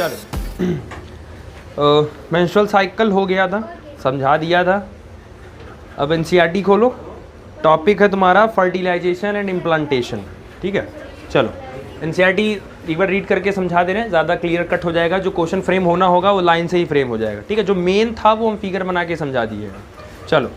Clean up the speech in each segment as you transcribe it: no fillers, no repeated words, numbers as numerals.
चलो menstrual cycle हो गया था, समझा दिया था। अब एनसीईआरटी खोलो, टॉपिक है तुम्हारा फर्टिलाइजेशन एंड इम्प्लांटेशन। ठीक है, चलो एनसीईआरटी एक बार रीड करके समझा दे रहे हैं, ज़्यादा क्लियर कट हो जाएगा। जो क्वेश्चन फ्रेम होना होगा वो लाइन से ही फ्रेम हो जाएगा। ठीक है, जो मेन था वो हम फिगर बना के समझा दिए हैं। चलो,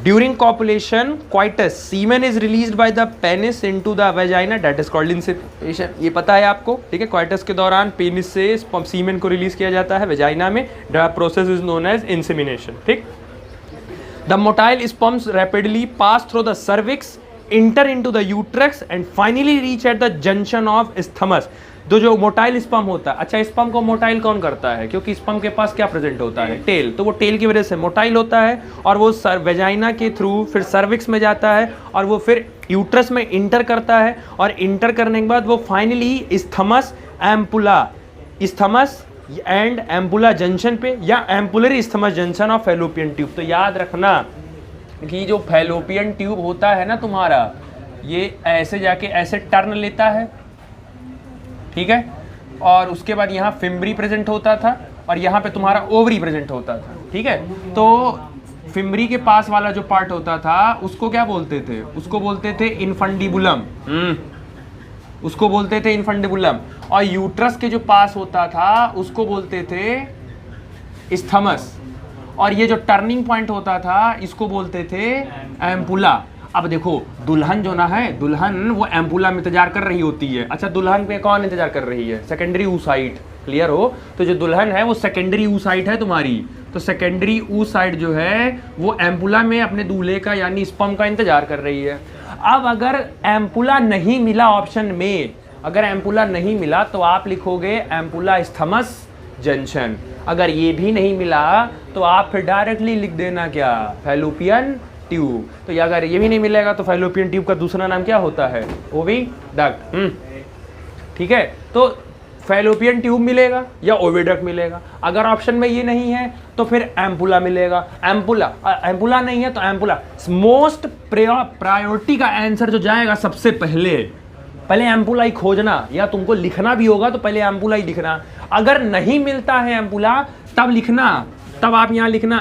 during copulation coitus semen is released by the penis into the vagina, that is called insemination. ये पता है आपको। ठीक है, क्वाइटस के दौरान पेनिस से सीमेन को रिलीज किया जाता है वेजाइना में। The process is known as insemination. ठीक, the motile sperms rapidly pass through the cervix, enter into the uterus and finally reach at the junction of isthmus। जो मोटाइल स्पर्म होता है, अच्छा स्पर्म को मोटाइल कौन करता है? क्योंकि स्पर्म के पास क्या प्रेजेंट होता है? टेल। तो वो टेल की वजह से मोटाइल होता है और वो वेजाइना के थ्रू फिर सर्विक्स में जाता है और वो फिर यूट्रस में इंटर करता है और इंटर करने के बाद वो finally isthmus ampulla, isthmus and ampulla junction पे या ampullary isthmus junction of fallopian tube. तो याद रखना कि जो फैलोपियन ट्यूब होता है ना तुम्हारा, ये ऐसे जाके ऐसे टर्न लेता है। ठीक है, और उसके बाद यहाँ फिम्बरी प्रेजेंट होता था और यहाँ पे तुम्हारा ओवरी प्रेजेंट होता था। ठीक है, तो फिम्बरी के पास वाला जो पार्ट होता था उसको क्या बोलते थे? उसको बोलते थे इनफंडिबुलम। उसको बोलते थे इनफंडिबुलम। और यूट्रस के जो पास होता था उसको बोलते थे इस्थमस। और ये जो टर्निंग पॉइंट होता था इसको बोलते थे एम्पुला। अब देखो, दुल्हन जो ना है, दुल्हन वो एम्पुला में इंतजार कर रही होती है। अच्छा, दुल्हन पे कौन इंतजार कर रही है? Secondary oocyte. क्लियर हो? तो जो दुल्हन है वो सेकेंडरी ऊसाइट है तुम्हारी। तो सेकेंडरी ऊसाइट जो है वो एम्पुला में अपने दूल्हे का यानी स्पर्म का इंतजार कर रही है। अब अगर एम्पुला नहीं मिला ऑप्शन में, अगर एम्पुला नहीं मिला तो आप लिखोगे एम्पुला इस्थमस जंक्शन। अगर ये भी नहीं मिला तो आप फिर डायरेक्टली लिख देना क्या? Fallopian tube. तो अगर ये भी नहीं मिलेगा तो फैलोपियन ट्यूब का दूसरा नाम क्या होता है? ओविडक्ट। ठीक है, तो फैलोपियन ट्यूब मिलेगा या ओविडक्ट मिलेगा। अगर ऑप्शन में ये नहीं है तो फिर एम्पुला मिलेगा। एम्पुला नहीं है तो एम्पुला। मोस्ट प्रायोरिटी का आंसर जो जाएगा सबसे पहले एम्पुला ही खोजना, या तुमको लिखना भी होगा तो पहले एम्पुला ही लिखना। अगर नहीं मिलता है एम्पुला तब लिखना, तब आप यहाँ लिखना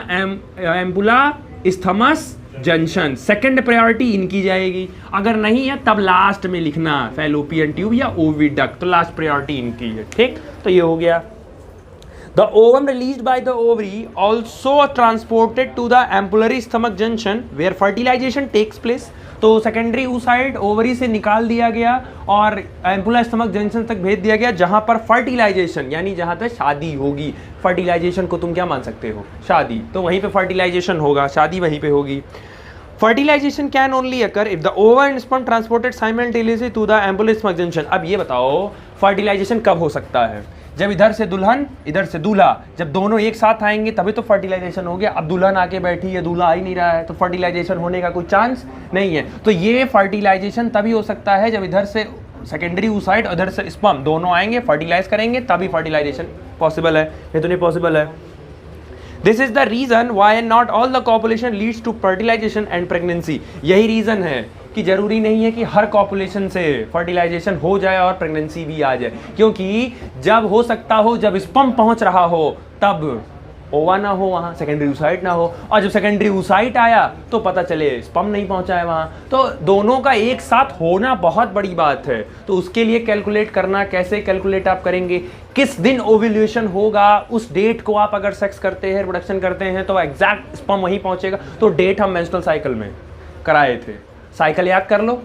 ampulla isthmus junction, second priority इनकी जाएगी। अगर नहीं है तब लास्ट में लिखना फैलोपियन ट्यूब या ओविडक्ट, तो लास्ट प्रायोरिटी इनकी है। ठीक, तो ये हो गया। The ovum released by the ovary also transported to the ampullary stomach junction where fertilization takes place। तो सेकेंडरी oocyte ओवरी से निकाल दिया गया और एम्पुला स्टमक जंक्शन तक भेज दिया गया, जहां पर फर्टिलाइजेशन यानी जहां तक शादी होगी। फर्टिलाइजेशन को तुम क्या मान सकते हो? शादी। तो वहीं पे फर्टिलाइजेशन होगा, शादी वहीं पे होगी। Fertilisation can only occur if the ova and sperm transported simultaneously to the ampullary isthmic junction. अब ये बताओ फर्टिलाइजेशन कब हो सकता है? जब इधर से दुल्हन इधर से दूल्हा, जब दोनों एक साथ आएंगे तभी तो फर्टिलाइजेशन हो गया। अब दुल्हन आके बैठी है, दूल्हा आ ही नहीं रहा है, तो फर्टिलाइजेशन होने का कोई चांस नहीं है। तो ये फर्टिलाइजेशन तभी हो सकता है जब इधर से सेकेंडरी oocyte और इधर से स्पर्म दोनों आएंगे, फर्टिलाइज करेंगे, तभी फर्टिलाइजेशन पॉसिबल है, नहीं तो नहीं पॉसिबल है। This is the reason why not all the copulation leads to fertilisation and pregnancy. यही रीजन है कि जरूरी नहीं है कि हर कॉपुलेशन से फर्टिलाइजेशन हो जाए और प्रेगनेंसी भी आ जाए, क्योंकि जब हो सकता हो जब स्पर्म पहुंच रहा हो तब ओवा ना हो, वहाँ सेकेंडरी oocyte ना हो, और जब सेकेंडरी oocyte आया तो पता चले स्पर्म नहीं पहुंचा है वहाँ। तो दोनों का एक साथ होना बहुत बड़ी बात है। तो उसके लिए कैलकुलेट करना, कैसे कैलकुलेट आप करेंगे, किस दिन ओव्यूलेशन होगा, उस डेट को आप अगर सेक्स करते हैं, रिप्रोडक्शन करते हैं तो एग्जैक्ट स्पर्म वहीं पहुंचेगा। तो डेट हम मेंस्ट्रुअल साइकिल में कराए थे। साइकिल याद कर लो,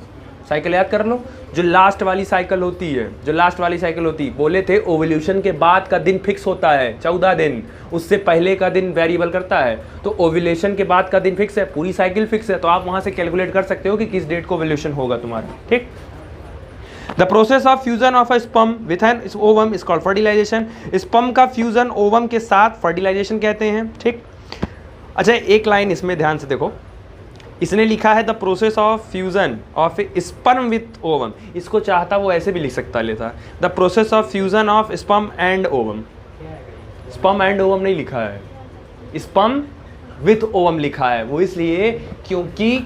साइकिल याद कर लो। जो लास्ट वाली साइकिल होती है, जो लास्ट वाली साइकिल होती है, बोले थे ओव्यूलेशन के बाद का दिन फिक्स होता है 14 दिन, उससे पहले का दिन वेरिएबल करता है। तो ओव्यूलेशन के बाद का दिन फिक्स है, पूरी साइकिल फिक्स है। तो आप वहां से कैलकुलेट कर सकते हो कि किस डेट को ओव्यूलेशन होगा तुम्हारा। ठीक, the process of fusion of a sperm with an ovum is called fertilisation. Sperm का फ्यूजन ओवम के साथ फर्टिलाइजेशन कहते हैं। ठीक, अच्छा एक लाइन इसमें ध्यान से देखो, इसने लिखा है the process of fusion of sperm with ovum. इसको चाहता वो ऐसे भी लिख सकता लेता, the process of fusion of sperm and ovum. Sperm and ovum नहीं लिखा है, स्पर्म विथ ओवम लिखा है। वो इसलिए क्योंकि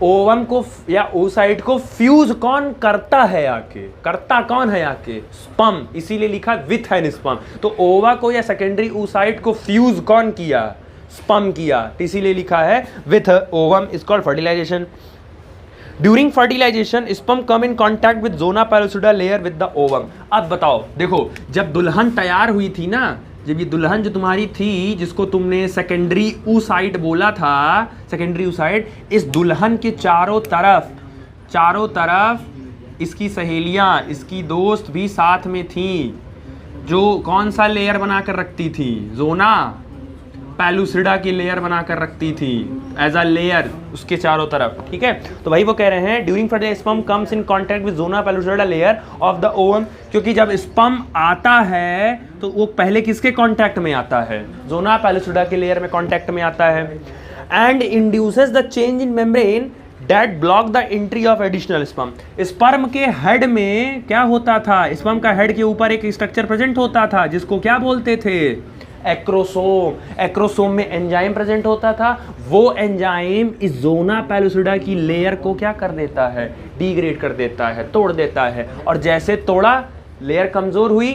ओवम को या oocyte को फ्यूज कौन करता है आके, करता कौन है आके, स्पर्म, इसीलिए लिखा विथ एन स्पर्म। तो ओवा को या सेकेंडरी oocyte को फ्यूज कौन किया, स्पर्म किया, तो इसीलिए लिखा है with ovum is called fertilisation. During fertilisation sperm come in contact with zona pellucida layer with the ovum. अब बताओ, देखो जब दुल्हन तैयार हुई थी ना, जब ये दुल्हन जो तुम्हारी थी जिसको तुमने सेकेंडरी oocyte बोला था, सेकेंडरी oocyte, इस दुल्हन के चारों तरफ इसकी सहेलियां, इसकी दोस्त भी साथ में थी, जो कौन सा लेयर बनाकर रखती थी, जोना पैलूसिडा की लेयर बनाकर रखती थी एज अ लेयर उसके चारों तरफ, ठीक है। तो भाई वो कह रहे हैं during fertilisation sperm comes in contact with zona pellucida layer of the ovum, क्योंकि जब स्पर्म आता है तो वो पहले किसके कांटेक्ट में आता है, जोना पैलूसिडा के लेयर में कांटेक्ट में आता है, and induces the change in membrane that block the entry of additional sperm. Sperm के हेड में क्या होता था, स्पर्म का हेड के ऊपर एक स्ट्रक्चर प्रेजेंट होता था जिसको क्या बोलते थे, एक्रोसोम। एक्रोसोम में एंजाइम प्रेजेंट होता था, वो एंजाइम इस जोना पैलूसिडा की लेयर को क्या कर देता है, डिग्रेड कर देता है, तोड़ देता है, और जैसे तोड़ा लेयर कमजोर हुई,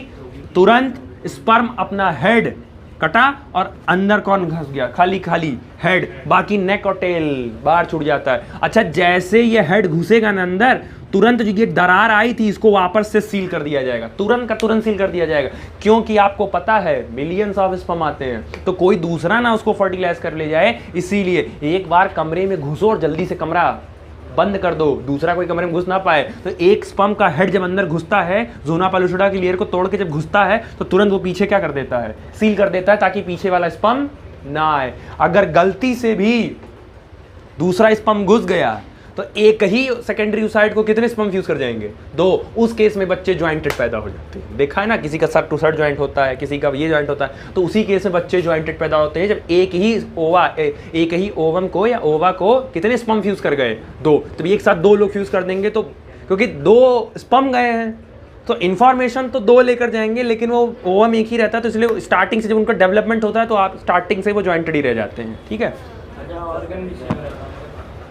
तुरंत स्पर्म अपना हेड कटा और अंदर कौन घुस गया, खाली खाली हेड, बाकी नेक और टेल बाहर छूट जाता है। अच्छा, जैसे ये हेड घुसेगा ना अंदर, तुरंत जो ये दरार आई थी इसको वापस से सील कर दिया जाएगा, तुरंत का तुरंत सील कर दिया जाएगा, क्योंकि आपको पता है मिलियंस ऑफ स्पर्म आते हैं, तो कोई दूसरा ना उसको फर्टिलाइज कर ले जाए, इसीलिए एक बार कमरे में घुसो और जल्दी से कमरा बंद कर दो, दूसरा कोई कमरे में घुस ना पाए। तो एक स्पर्म का हेड जब अंदर घुसता है, जोना पैलूसिडा की लेयर को तोड़ के जब घुसता है, तो तुरंत वो पीछे क्या कर देता है, सील कर देता है, ताकि पीछे वाला स्पर्म ना आए। अगर गलती से भी दूसरा स्पर्म घुस गया तो एक ही सेकेंडरी oocyte को कितने स्पर्म फ्यूज कर जाएंगे, 2। उस केस में बच्चे ज्वाइंटेड पैदा हो जाते हैं। देखा है ना, किसी का सर टू सर ज्वाइंट होता है, किसी का ये ज्वाइंट होता है, तो उसी केस में बच्चे ज्वाइंटेड पैदा होते हैं जब एक ही ओवम को या ओवा को कितने स्पर्म फ्यूज कर गए, 2। तो एक साथ 2 लोग फ्यूज कर देंगे, तो क्योंकि 2 स्पर्म गए हैं तो इन्फॉर्मेशन तो 2 लेकर जाएंगे, लेकिन वो ओवम एक ही रहता है, तो इसलिए स्टार्टिंग से जब उनका डेवलपमेंट होता है तो आप स्टार्टिंग से वो ज्वाइंटेड ही रह जाते हैं, ठीक है।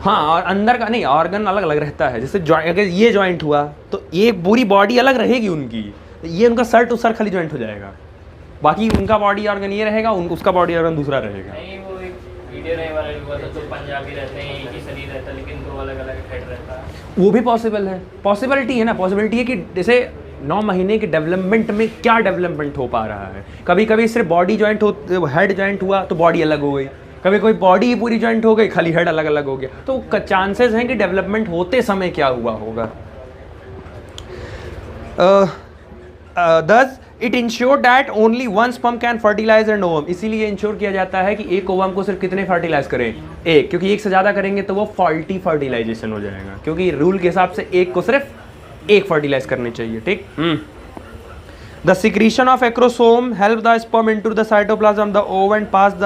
हाँ, और अंदर का नहीं, ऑर्गन अलग अलग रहता है। जैसे अगर ये ज्वाइंट हुआ तो ये पूरी बॉडी अलग रहेगी उनकी, ये उनका सर टू सर खाली ज्वाइंट हो जाएगा, बाकी उनका बॉडी ऑर्गन ये रहेगा, उसका बॉडी ऑर्गन दूसरा रहेगा। नहीं, वो एक वीडियो नहीं वायरल हुआ था, तो पंजाबी रहते हैं, एक ही शरीर रहता है, लेकिन 2 अलग अलग हेड रहता है। वो भी पॉसिबल है, पॉसिबिलिटी है ना, पॉसिबिलिटी है कि जैसे 9 महीने के डेवलपमेंट में क्या डेवलपमेंट हो पा रहा है। कभी कभी सिर्फ बॉडी ज्वाइंट हो, हेड ज्वाइंट हुआ तो बॉडी अलग हो गई, कभी कोई बॉडी ही पूरी ज्वाइंट हो गई, खाली हेड अलग अलग हो गया, तो चांसेस हैं कि डेवलपमेंट होते समय क्या हुआ होगा। Thus it ensure that only one sperm can fertilize an ovum, इसीलिए इंश्योर किया जाता है कि एक ओवम को सिर्फ कितने फर्टिलाइज करें, एक, क्योंकि एक से ज़्यादा करेंगे तो वो फॉल्टी फर्टिलाइजेशन हो जाएगा, क्योंकि रूल के हिसाब से एक को सिर्फ एक फर्टिलाइज करनी चाहिए, ठीक। The secretion of acrosome help the sperm into the cytoplasm of the ovum and pass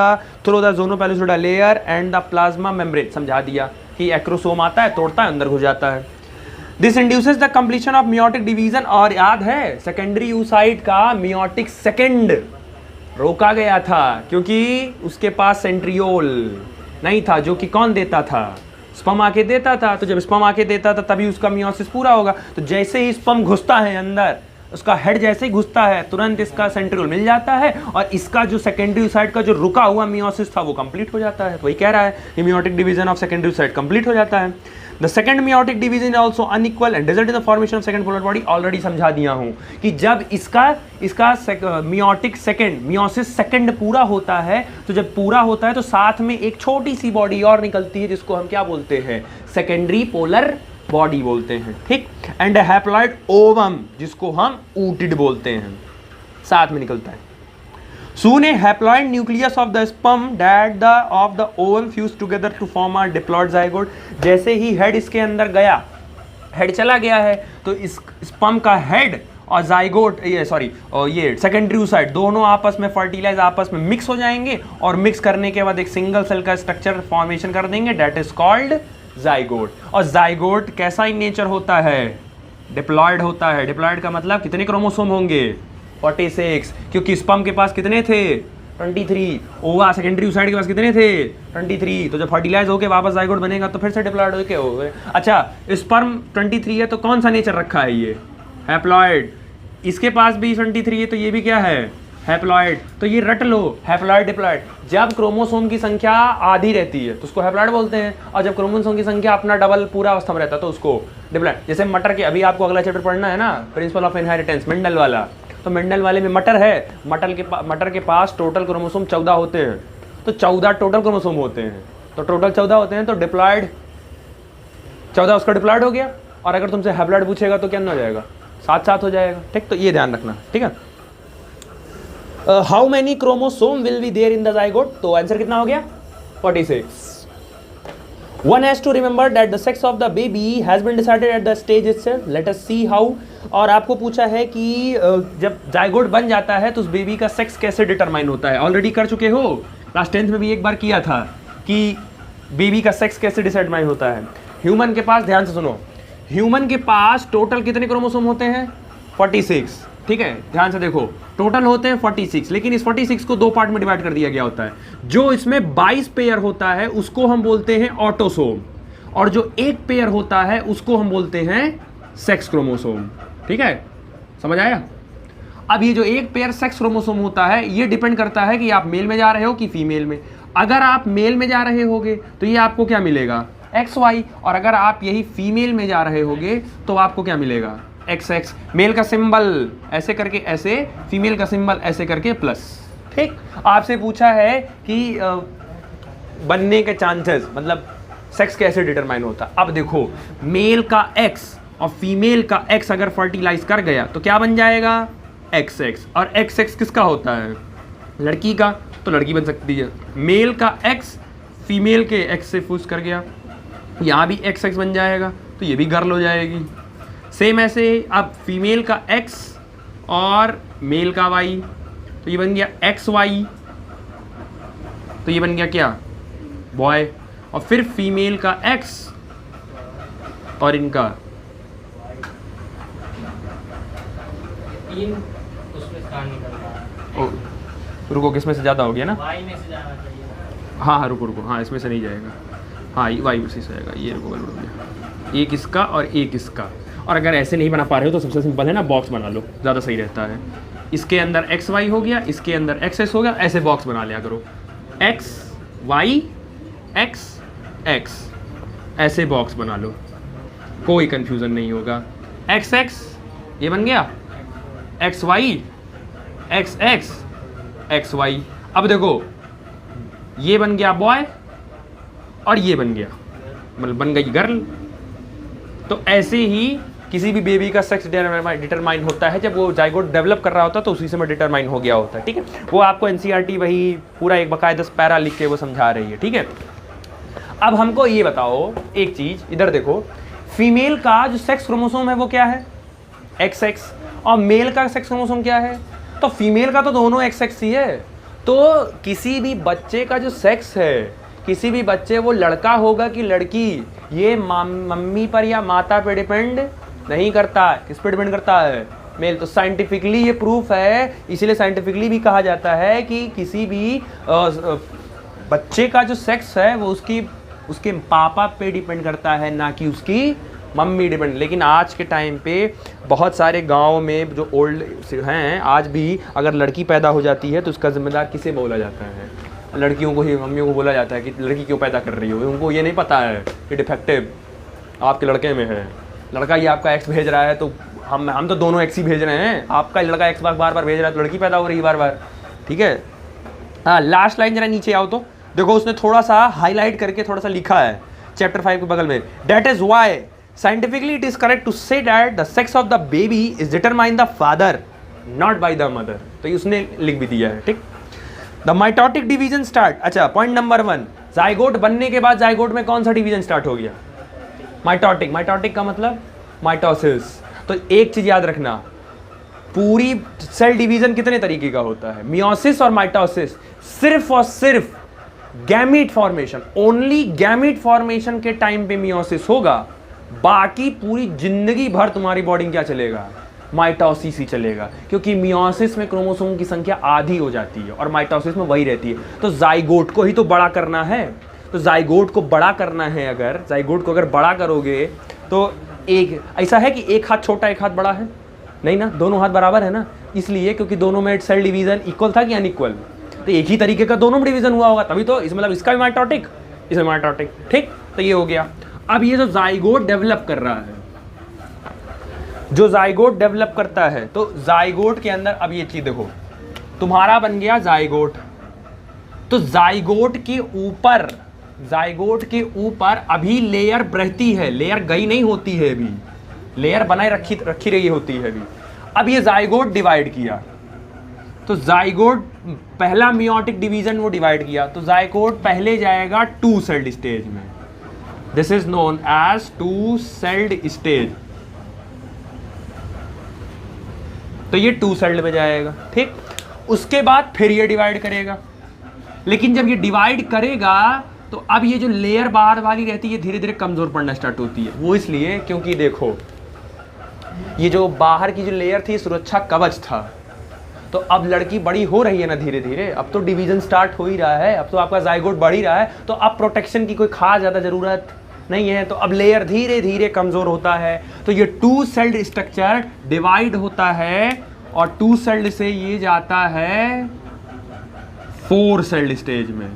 through the zonopellucida layer and the plasma membrane। समझा दिया कि एक्रोसोम आता है, तोड़ता है, अंदर घुस जाता है। This induces the completion of meiotic division, और याद है सेकेंडरी oocyte का meiotic सेकेंड रोका गया था क्योंकि उसके पास सेंट्रियोल नहीं था, जो कि कौन देता था, स्पर्म आके देता था। तो जब स्पर्म आके देता था तभी उसका मियोसिस पूरा होगा। तो जैसे ही स्पर्म घुसता है अंदर, उसका हेड जैसे ही घुसता है, तुरंत इसका सेंट्रियोल मिल जाता है और इसका जो सेकेंडरी oocyte का जो रुका हुआ मियोसिस था वो कंप्लीट हो जाता है। तो वही कह रहा है कि meiotic division of secondary oocyte complete हो जाता है। The second meiotic division is also unequal and result in the formation of second polar body. Already समझा दिया हूँ कि जब इसका मियोटिक सेकेंड मियोसिस सेकेंड पूरा होता है, तो जब पूरा होता है तो साथ में एक छोटी सी बॉडी और निकलती है जिसको हम क्या बोलते हैं, सेकेंडरी पोलर बॉडी बोलते हैं, ठीक। एंड हैप्लॉइड ओवम जिसको हम ऊटिड बोलते हैं, साथ में निकलता है। Soon a haploid nucleus of the sperm that of the ovum fused together to form a diploid zygote। जैसे ही हेड इसके अंदर गया, हेड चला गया है, तो इस स्पर्म का हेड और जाइगोट ये सेकेंडरी oocyte दोनों आपस में फर्टिलाइज, आपस में मिक्स हो जाएंगे और मिक्स करने के बाद एक सिंगल सेल का स्ट्रक्चर फॉर्मेशन कर देंगे, डेट इज कॉल्ड जाइगोट। और जाइगोट कैसा इन नेचर होता है, डिप्लॉयड होता है। डिप्लॉयड का मतलब कितने क्रोमोसोम होंगे, 46, क्योंकि स्पर्म के पास कितने थे, 23। ओवा सेकेंडरी ओसाइड के पास कितने थे? 23। तो जब फर्टिलाइज होके वापस जाइगोट बनेगा तो फिर से डिप्लॉयड होके हो गए। अच्छा, स्पर्म 23 है तो कौन सा नेचर रखा है? ये हैप्लॉयड। इसके पास भी 23 है तो ये भी क्या है? हैप्लॉयड। तो ये रट लो, हैप्लॉयड डिप्लॉयड। जब क्रोमोसोम की संख्या आधी रहती है तो उसको हैप्लॉयड बोलते हैं, और जब क्रोमोसोम की संख्या अपना डबल पूरा अवस्था में रहता है तो उसको डिप्लॉयड। जैसे मटर के, अभी आपको अगला चैप्टर पढ़ना है ना, प्रिंसिपल ऑफ इनहेरिटेंस, मेंडल वाला। तो मेंडल वाले में मटर है, मटर के पास टोटल क्रोमोसोम 14 होते हैं, तो 14 टोटल क्रोमोसोम होते हैं, तो टोटल 14 होते हैं, तो डिप्लॉयड 14 उसका डिप्लॉयड हो गया। और अगर तुमसे हैप्लॉयड पूछेगा तो क्या हो जाएगा? 7 हो जाएगा। ठीक, तो ये ध्यान रखना। ठीक है, how many chromosome will be there in the zygote? तो आंसर कितना हो गया? 46। One has to remember that the sex of the baby has been decided at the stage itself. Let us see how. और आपको पूछा है कि जब जाइगोट बन जाता है तो उस बेबी का सेक्स कैसे डिटरमाइन होता है। ऑलरेडी कर चुके हो, क्लास 10th में भी एक बार किया था कि बेबी का सेक्स कैसे डिटरमाइन होता है। ह्यूमन के पास, ध्यान से सुनो, ह्यूमन के पास टोटल कितने क्रोमोसोम होते हैं? 46। ठीक है, ध्यान से देखो, टोटल होते हैं 46, लेकिन इस 46 को 2 पार्ट में डिवाइड कर दिया गया होता है। जो इसमें 22 पेयर होता है उसको हम बोलते हैं ऑटोसोम, और जो 1 पेयर होता है उसको हम बोलते हैं सेक्स क्रोमोसोम। ठीक है, समझ आया? अब ये जो 1 पेयर सेक्स क्रोमोसोम होता है ये डिपेंड करता है कि आप मेल में जा रहे हो कि फीमेल में। अगर आप मेल में जा रहे होगे तो ये आपको क्या मिलेगा? XY, और अगर आप यही फीमेल में जा रहे होगे तो आपको क्या मिलेगा? XX। मेल का सिंबल ऐसे करके ऐसे, फीमेल का सिंबल ऐसे करके प्लस। ठीक, आपसे पूछा है कि बनने के चांसेस, मतलब सेक्स कैसे डिटरमाइन होता। अब देखो, मेल का X और फीमेल का X अगर फर्टिलाइज कर गया तो क्या बन जाएगा? XX। और XX किसका होता है? लड़की का, तो लड़की बन सकती है। मेल का X फीमेल के X से फूस कर गया, यहाँ भी XX बन जाएगा, तो ये भी गर्ल हो जाएगी। सेम ऐसे अब फीमेल का X और मेल का Y, तो ये बन गया XY, तो ये बन गया क्या? बॉय। और फिर फीमेल का X और इनका 3 उसमें से निकल रहा है। रुको, किसमें से ज़्यादा हो गया ना? Y में से जाना चाहिए। हाँ, रुको, हाँ, इसमें से नहीं जाएगा। हाँ, Y उसी से जाएगा। ये रुको, गलत हो गया। एक इसका और एक इसका। और अगर ऐसे नहीं बना पा रहे हो तो सबसे सिंपल है ना, बॉक्स बना लो, ज़्यादा सही रहता है। इसके अंदर XY हो गया, इसके अंदर XS हो गया, ऐसे बॉक्स बना लिया करो। XY XX, ऐसे बॉक्स बना लो, कोई कंफ्यूजन नहीं होगा। XX ये बन गया, XY XX XY। अब देखो, ये बन गया बॉय और ये बन गया, मतलब बन गई गर्ल। तो ऐसे ही किसी भी बेबी का सेक्स डिटरमाइन होता है जब वो जाइगोट डेवलप कर रहा होता है, तो उसी समय डिटरमाइन हो गया होता है। ठीक है, वो आपको NCERT वही पूरा एक बकायदा पैरा लिख के वो समझा रही है। ठीक है, अब हमको ये बताओ एक चीज, इधर देखो, फीमेल का जो सेक्स क्रोमोसोम है वो क्या है? XX। और मेल का सेक्स क्रोमोसोम क्या है? तो फीमेल का तो दोनों XX ही है। तो किसी भी बच्चे का जो सेक्स है, किसी भी बच्चे, वो लड़का होगा कि लड़की, ये मम्मी पर या माता पर डिपेंड नहीं करता। किस पर डिपेंड करता है? मेल। तो साइंटिफिकली ये प्रूफ है, इसीलिए साइंटिफिकली भी कहा जाता है कि किसी भी बच्चे का जो सेक्स है वो उसके पापा पे डिपेंड करता है, ना कि उसकी मम्मी डिपेंड। लेकिन आज के टाइम पे बहुत सारे गाँव में जो ओल्ड हैं, आज भी अगर लड़की पैदा हो जाती है तो उसका जिम्मेदार किसे बोला जाता है? लड़कियों को ही, मम्मियों को बोला जाता है कि लड़की क्यों पैदा कर रही हो। उनको ये नहीं पता है कि डिफेक्टिव आपके लड़के में है। लड़का ये आपका X भेज रहा है तो हम तो दोनों X ही भेज रहे हैं। आपका लड़का X बार बार भेज रहा है तो लड़की पैदा हो रही है बार बार। ठीक है, हाँ, लास्ट लाइन जरा नीचे आओ तो देखो, उसने थोड़ा सा हाईलाइट करके थोड़ा सा लिखा है चैप्टर 5 के बगल में। That is why scientifically it is correct to say that the sex of the baby is determine the father, not by the mother. तो ये उसने लिख भी दिया है। ठीक, द माइटोटिक डिवीजन स्टार्ट। अच्छा, पॉइंट नंबर 1, जाइगोट बनने के बाद जाइगोट में कौन सा डिवीजन स्टार्ट हो गया? माइटोटिक। माइटोटिक का मतलब माइटोसिस। तो एक चीज याद रखना, पूरी सेल डिवीजन कितने तरीके का होता है? मियोसिस और माइटोसिस। सिर्फ और सिर्फ gamete formation, only gamete formation के टाइम पे मियोसिस होगा, बाकी पूरी जिंदगी भर तुम्हारी बॉडी में क्या चलेगा? माइटोसिस ही चलेगा, क्योंकि मियोसिस में क्रोमोसोम की संख्या आधी हो जाती है और माइटोसिस में वही रहती है। तो जाइगोट को ही तो बड़ा करना है, तो जाइगोट को बड़ा करना है। अगर जाइगोट को अगर बड़ा करोगे तो एक ऐसा है कि एक हाथ छोटा एक हाथ बड़ा है, नहीं ना, दोनों हाथ बराबर है ना, इसलिए क्योंकि दोनों में सेल डिवीजन इक्वल था कि अनइक्वल, तो एक ही तरीके का दोनों में डिवीजन हुआ होगा, तभी तो इस मतलब इसका भी माइटोटिक इसमें माइटोटिक। ठीक, तो ये हो गया। अब ये जो जाइगोट डेवलप कर रहा है, जो जाइगोट डेवलप करता है, तो जाइगोट के अंदर अब ये चीज देखो, तुम्हारा बन गया जाइगोट, तो जाइगोट के ऊपर अभी लेयर बढ़ती है, लेयर गई नहीं होती है, अभी लेयर बनाए रखी रही होती है अभी। अब ये जाइगोट डिवाइड किया, तो जाइगोट पहला मियोटिक डिवीजन वो डिवाइड किया, तो जाइगोट पहले जाएगा 2 सेल्ड स्टेज में, this is known as 2 celled stage, तो ये 2 सेल्ड में जाएगा। ठीक, उसके बाद फिर ये डिवाइड करेगा, लेकिन जब ये डिवाइड करेगा तो अब ये जो लेयर बाहर वाली रहती है धीरे धीरे कमजोर पड़ना स्टार्ट होती है। वो इसलिए क्योंकि देखो ये जो बाहर की जो लेयर थी सुरक्षा कवच था, तो अब लड़की बड़ी हो रही है ना धीरे धीरे, अब तो डिवीजन स्टार्ट हो ही रहा है, अब तो आपका जाइगोट बढ़ ही रहा है, तो अब प्रोटेक्शन की कोई खास ज़्यादा ज़रूरत नहीं है, तो अब लेयर धीरे धीरे कमज़ोर होता है। तो ये 2 सेल्ड स्ट्रक्चर डिवाइड होता है और 2 सेल्ड से ये जाता है 4 सेल्ड स्टेज में,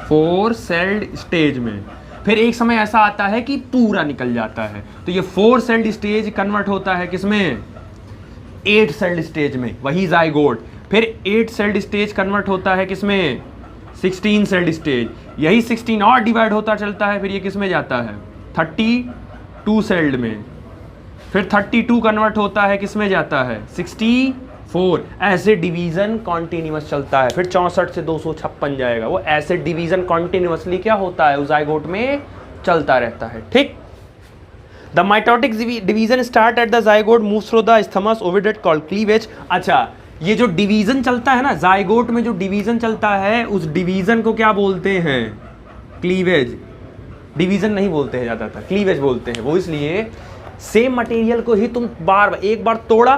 4 सेल्ड स्टेज में। फिर एक समय ऐसा आता है कि पूरा निकल जाता है, तो ये 4 सेल्ड स्टेज कन्वर्ट होता है किसमें, 8 सेल्ड स्टेज में, वही जाइगोट। फिर 8 सेल्ड स्टेज कन्वर्ट होता है किसमें, 16 सेल्ड स्टेज, यही 16 और डिवाइड होता चलता है, फिर ये किसमें जाता है, 32 सेल्ड में। फिर 32 कन्वर्ट होता है किसमें जाता है, 64। ऐसे डिवीजन कॉन्टिन्यूअस चलता है, फिर 64 से 256 जाएगा। वो ऐसे डिवीजन कॉन्टिन्यूअसली क्या होता है, उस जाइगोट में चलता रहता है। ठीक, the mitotic division start at the zygote moves through the isthmus oviduct called cleavage. अच्छा, ये जो डिवीजन चलता है ना जाइगोट में, जो डिवीजन चलता है उस डिवीजन को क्या बोलते हैं, क्लीवेज। डिवीजन नहीं बोलते हैं ज्यादातर, क्लीवेज बोलते हैं। वो इसलिए सेम मटेरियल को ही तुम एक बार तोड़ा,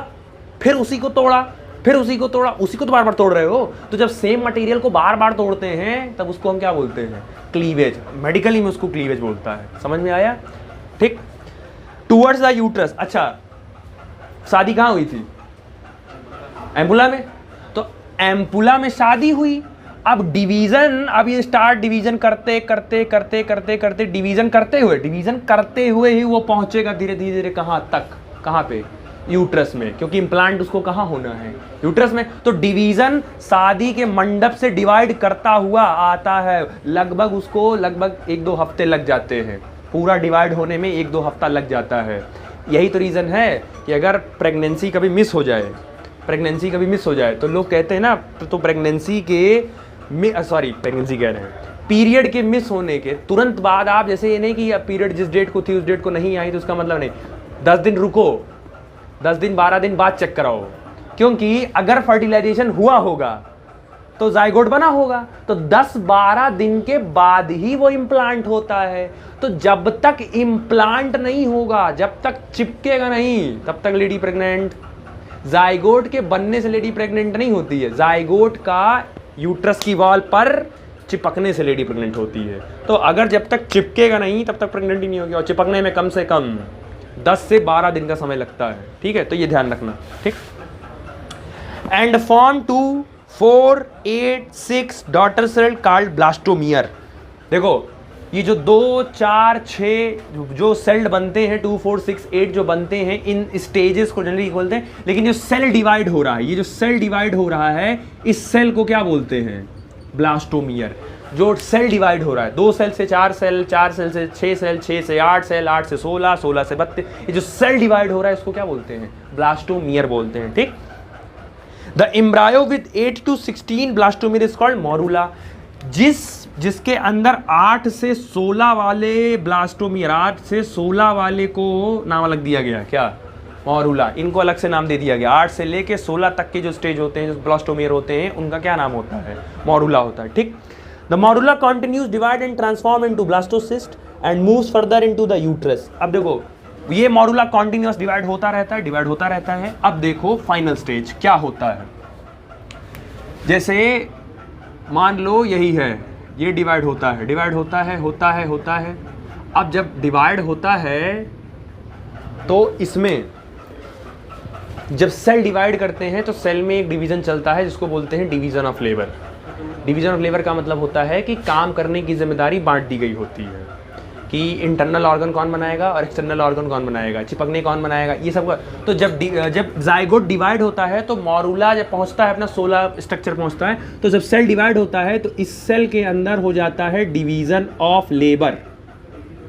फिर उसी को तोड़ा, फिर उसी को तोड़ा, उसी को तो बार बार तोड़ रहे हो, तो जब सेम मटेरियल को बार बार तोड़ते हैं तब उसको हम क्या बोलते हैं, क्लीवेज। मेडिकली में उसको क्लीवेज बोलता है। समझ में आया? ठीक, टूवर्ड्स द यूट्रस। अच्छा, शादी कहाँ हुई थी, एम्पुला में, तो एम्पुला में शादी हुई। अब डिवीजन, अब ये स्टार्ट डिवीजन करते करते करते करते करते डिवीजन करते हुए ही वो पहुंचेगा धीरे धीरे कहाँ तक, कहाँ पे, यूट्रस में, क्योंकि इम्प्लांट उसको कहाँ होना है, यूट्रस में। तो डिवीजन शादी के मंडप से डिवाइड करता हुआ आता है, लगभग उसको लगभग 1-2 हफ्ते लग जाते हैं, पूरा डिवाइड होने में 1-2 हफ्ता लग जाता है। यही तो रीज़न है कि अगर प्रेगनेंसी कभी मिस हो जाए, तो लोग कहते हैं ना, तो प्रेगनेंसी कह रहे हैं, पीरियड के मिस होने के तुरंत बाद आप, जैसे ये नहीं कि पीरियड जिस डेट को थी उस डेट को नहीं आई, तो उसका मतलब नहीं, 10 दिन रुको, 10 दिन 12 दिन बाद चेक कराओ, क्योंकि अगर फर्टिलाइजेशन हुआ होगा तो जाइगोट बना होगा, तो 10-12 दिन के बाद ही वो इम्प्लांट होता है। तो जब तक इम्प्लांट नहीं होगा, जब तक चिपकेगा नहीं, तब तक लेडी प्रेग्नेंट। जाइगोट के बनने से लेडी प्रेग्नेंट नहीं होती है, जाइगोट का यूट्रस की वॉल पर चिपकने से लेडी प्रेग्नेंट होती है। तो अगर जब तक चिपकेगा नहीं तब तक प्रेग्नेंट ही नहीं होगी, और चिपकने में कम से कम 10 से 12 दिन का समय लगता है। ठीक है, तो ये ध्यान रखना। ठीक, and form 2, 4, 8, 6 daughter cell called blastomere. देखो ये जो 2, 4, 6 जो सेल बनते हैं, 2, 4, 6, 8 जो बनते हैं, इन स्टेजेस को जनरली बोलते हैं। लेकिन जो सेल डिवाइड हो रहा है, ये जो सेल डिवाइड हो रहा है, इस सेल को क्या बोलते हैं, ब्लास्टोमियर। जो सेल डिवाइड हो रहा है, 2 सेल से 4 सेल, 4 सेल से 6 सेल, 6 से 8 सेल, 8 से 16, 16 से 32, ये जो सेल डिवाइड हो रहा है इसको क्या बोलते हैं, ब्लास्टोमियर बोलते हैं। ठीक, the embryo with 8 to 16 blastomere is called morula. जिसके अंदर 8 से 16 वाले ब्लास्टोमियर, 8 से 16 वाले को नाम अलग दिया गया, क्या, मोरूला। इनको अलग से नाम दे दिया गया। 8 से लेके 16 तक के जो स्टेज होते हैं, जो ब्लास्टोमियर होते हैं, उनका क्या नाम होता है, मोरूला होता है। ठीक, the morula continues divide and transform into blastocyst and moves further into the uterus. अब देखो ये मॉडुला कॉन्टिन्यूअस डिवाइड होता रहता है। अब देखो फाइनल स्टेज क्या होता है। जैसे मान लो यही है, ये डिवाइड होता है। अब जब डिवाइड होता है तो इसमें जब सेल डिवाइड करते हैं तो सेल में एक डिवीजन चलता है जिसको बोलते हैं division of labour. Division of labour का मतलब होता है कि काम करने की जिम्मेदारी बांट दी गई होती है कि इंटरनल ऑर्गन कौन बनाएगा और एक्सटर्नल ऑर्गन कौन बनाएगा, चिपकने कौन बनाएगा, ये सब। तो जब जाइगोट डिवाइड होता है तो मॉरुला जब पहुंचता है अपना 16 स्ट्रक्चर पहुंचता है, तो जब सेल डिवाइड होता है तो इस सेल के अंदर हो जाता है division of labour.